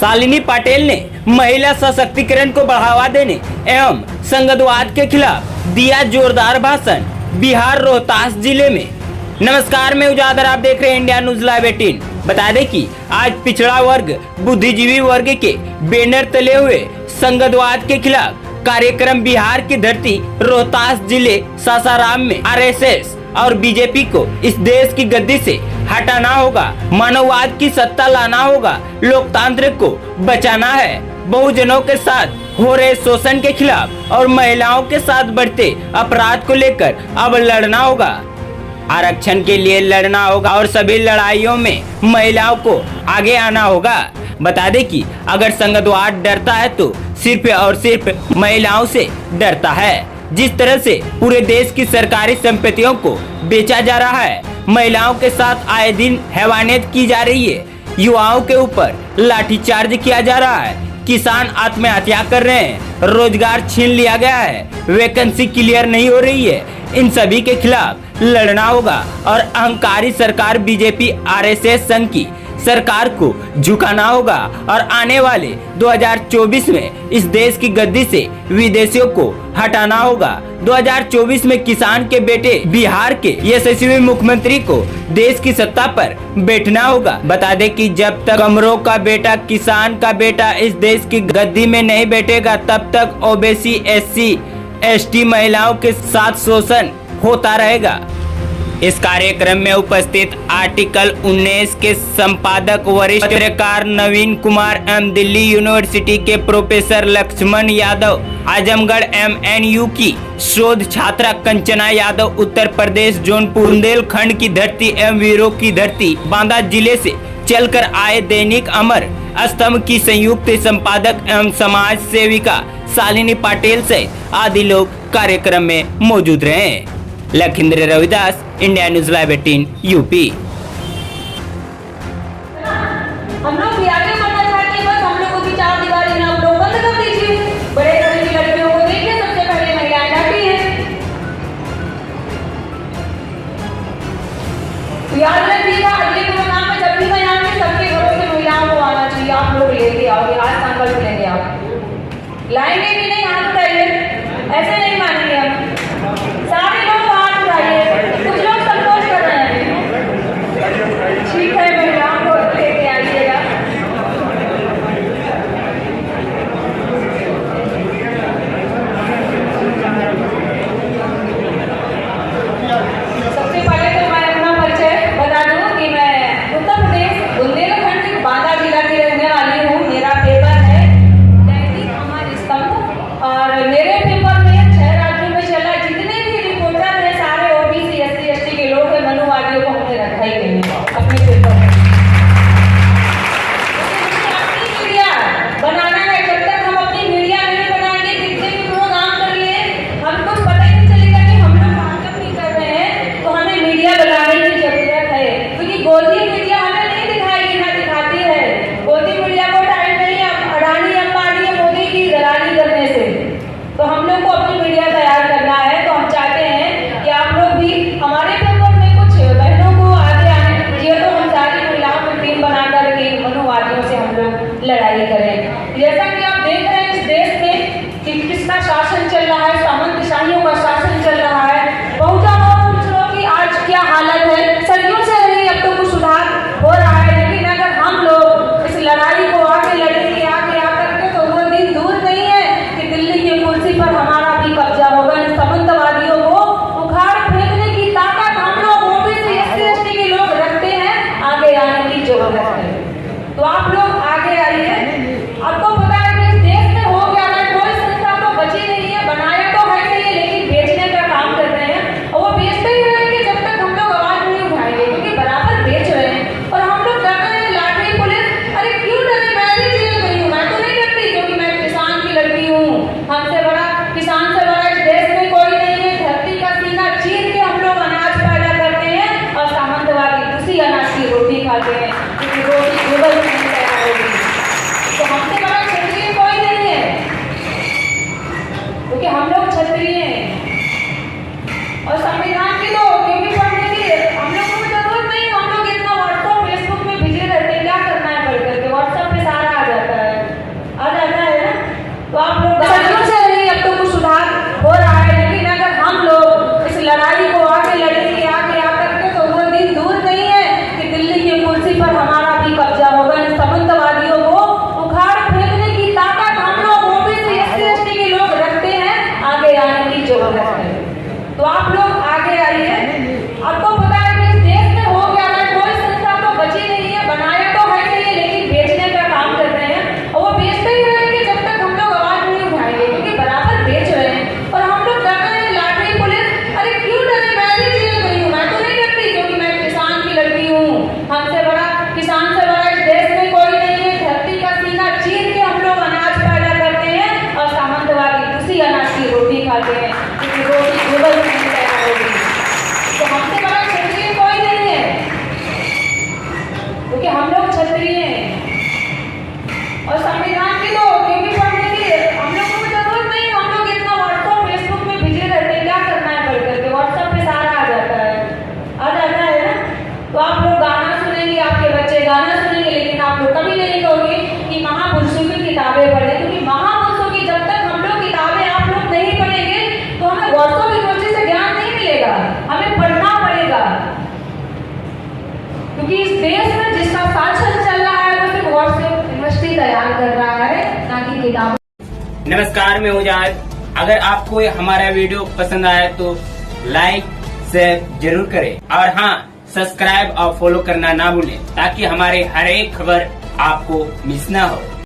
शालिनी पाटेल ने महिला सशक्तिकरण को बढ़ावा देने एवं संघवाद के खिलाफ दिया जोरदार भाषण। बिहार रोहतास जिले में। नमस्कार, मैं उजागर, आप देख रहे हैं इंडिया न्यूज लाइव 18। बता दें कि आज पिछड़ा वर्ग बुद्धिजीवी वर्ग के बैनर तले हुए संघवाद के खिलाफ कार्यक्रम बिहार की धरती रोहतास जिले सासाराम में आरएसएस और बीजेपी को इस देश की गद्दी से हटाना होगा, मानववाद की सत्ता लाना होगा, लोकतंत्र को बचाना है, बहुजनों के साथ हो रहे शोषण के खिलाफ और महिलाओं के साथ बढ़ते अपराध को लेकर अब लड़ना होगा, आरक्षण के लिए लड़ना होगा और सभी लड़ाइयों में महिलाओं को आगे आना होगा। बता दें कि अगर संघवाद डरता है तो सिर्फ और सिर्फ महिलाओं से डरता है। जिस तरह से पूरे देश की सरकारी संपत्तियों को बेचा जा रहा है, महिलाओं के साथ आए दिन हैवानियत की जा रही है, युवाओं के ऊपर लाठीचार्ज किया जा रहा है, किसान आत्महत्या कर रहे हैं, रोजगार छीन लिया गया है, वैकेंसी क्लियर नहीं हो रही है, इन सभी के खिलाफ लड़ना होगा और अहंकारी सरकार बीजेपी आरएसएस संघ की सरकार को झुकाना होगा और आने वाले 2024 में इस देश की गद्दी से विदेशियों को हटाना होगा। 2024 में किसान के बेटे बिहार के यशस्वी मुख्यमंत्री को देश की सत्ता पर बैठना होगा। बता दें कि जब तक कमरों का बेटा, किसान का बेटा इस देश की गद्दी में नहीं बैठेगा, तब तक ओबीसी, एससी, एसटी महिलाओं के साथ शोषण होता रहेगा। इस कार्यक्रम में उपस्थित आर्टिकल 19 के संपादक वरिष्ठ पत्रकार नवीन कुमार एवं दिल्ली यूनिवर्सिटी के प्रोफेसर लक्ष्मण यादव, आजमगढ़ MNU की शोध छात्रा कंचना यादव, उत्तर प्रदेश जौनपुर बुंदेलखंड की धरती एवं वीरों की धरती बांदा जिले से चलकर आए दैनिक अमर स्तंभ की संयुक्त संपादक एवं समाज सेविका शालिनी पाटेल से आदि लोग कार्यक्रम में मौजूद रहे। Lakhindra Ravidas, India news live 18 UP. हम लोग भी आगे बढ़ना चाहते हैं, बस हम लोग को भी चार दीवारी ना आप लोग बंद कर दीजिए। बड़े घरों की लड़कियों को देखिए, सबसे पहले महिलाएं जाती हैं। तो याद रखिएगा, अगले प्रोग्राम में जब भी मैं आऊंगी, सबके घरों से महिलाओं को आना चाहिए। आप लोग लेके आओगे, आज संकल्प लेंगे, आप लाएंगे भी नहीं, हाथ उठाइए, ऐसे नहीं मानेंगे हम। सारे लोग हाथ उठाइए, कुछ लोग संतोष कर रहे हैं, ठीक है, महिलाओं को लेके आइएगा। सबसे पहले तो मैं अपना परिचय बता दूं कि मैं उत्तर प्रदेश बुंदेलखंड की बांदा जिला की रहने वाली हूँ। मेरा पेपर है दैनिक अमर स्तंभ और मेरे पेपर में 6 राज्यों में चला। जितने भी रिपोर्टर हैं सारे ओबीसी, एससी, एसटी के लोग हैं, मनुवादियों को हमने रखा ही नहीं है अपने पेपर में। अपनी मीडिया बनाना है, जब तक हम अपनी मीडिया नहीं बनाएंगे, कितने भी प्रोग्राम कर लिए, हम कुछ पता ही नहीं चलेगा कि हम लोग काम नहीं कर रहे हैं। तो हमें मीडिया बनाने की जरूरत है, क्योंकि गोदी मीडिया हमें नहीं दिखाएगी, ना दिखाती है। गोदी मीडिया को टाइम नहीं है अडानी, अंबानी, मोदी की दलाली करने से। तो हम लोग को अपनी मीडिया तैयार करना है। तो हम चाहते हैं कि आप लोग भी हमारे पेपर में कुछ बहनों को आगे आने दीजिए, तो हम सारी महिलाओं को टीम बना करके मनुवादियों से हम लोग लड़ाई करें। जैसा कि आप देख रहे हैं इस देश में कि किसका शासन चल रहा है, सामंतशाहियों का शासन चल रहा है। बहुजन और पिछड़ों की आज क्या हालत है, सदियों से रही, अब तो कुछ सुधार हो रहा है। लेकिन अगर हम लोग इस लड़ाई को आगे लड़ेंगे, आगे आकर के, तो वो दिन दूर नहीं है कि दिल्ली की कुर्सी पर हमारा भी कब्जा होगा। इन सामंतवादियों को उखाड़ फेंकने की ताकत हम लोग ओबीसी, एससी, एसटी के लोग रखते हैं। आगे आने की जरूरत है, तो आप लोग आगे आइए। आपको पता है कि इस देश में हो क्या रहा है, कोई संस्था तो बची नहीं है, बनाया तो है नहीं है, लेकिन बेचने का काम कर रहे हैं। और वो बेचते ही रहेंगे जब तक हम लोग आवाज नहीं उठाएंगे, क्योंकि बराबर बेच रहे हैं। और हम लोग डर रहे हैं, लाठी पुलिस, अरे क्यों डरे, मैं भी जेल गई हूँ, मैं तो नहीं डरती, क्योंकि मैं किसान की लड़की हूँ। हमसे बड़ा, किसान से बड़ा इस देश में कोई नहीं है। धरती का सीना चीर के हम लोग अनाज पैदा करते हैं और सामंतवादी उसी अनाज की रोटी खाते हैं, क्योंकि रोटी गूगल में नहीं तैयार होगी। तो हमसे बड़ा क्षत्रिय कोई नहीं है, क्योंकि हम लोग क्षत्रिय हैं। और संविधान की तो क्योंकि पढ़ने की हम लोग को जरूरत नहीं, हम लोग इतना व्हाट्सएप फेसबुक में बिजी रहते हैं, क्या करना है पढ़ करके, व्हाट्सएप पे सारा आ जाता है। क्षेत्रीय हैं और संविधान की तो क्योंकि पढ़ने की हम लोगों को जरूरत नहीं, हम लोग इतना व्हाट्सएप फेसबुक में बिजी रहते हैं, क्या करना है पढ़ करके, व्हाट्सएप पे सारा आ जाता है ना। तो आप लोग गाना सुनेंगे, आपके बच्चे गाना सुनेंगे, लेकिन आप लोग कभी नहीं कहोगे कि महापुरुषों की किताबें पढ़ें, क्योंकि महापुरुषों की जब तक हम लोग किताबें आप लोग नहीं पढ़ेंगे तो हमें व्हाट्सएप यूनिवर्सिटी से ज्ञान नहीं मिलेगा, हमें पढ़ना पड़ेगा। क्योंकि इस देश में जिसका शासन चल रहा है वो सिर्फ व्हाट्सएप यूनिवर्सिटी तैयार कर रहा है, ना कि किताब। नमस्कार, मैं उजाद। अगर आपको ये हमारा वीडियो पसंद आया तो लाइक शेयर जरूर करें और हाँ, सब्सक्राइब और फॉलो करना ना भूलें ताकि हमारे हर एक खबर आपको मिस ना हो।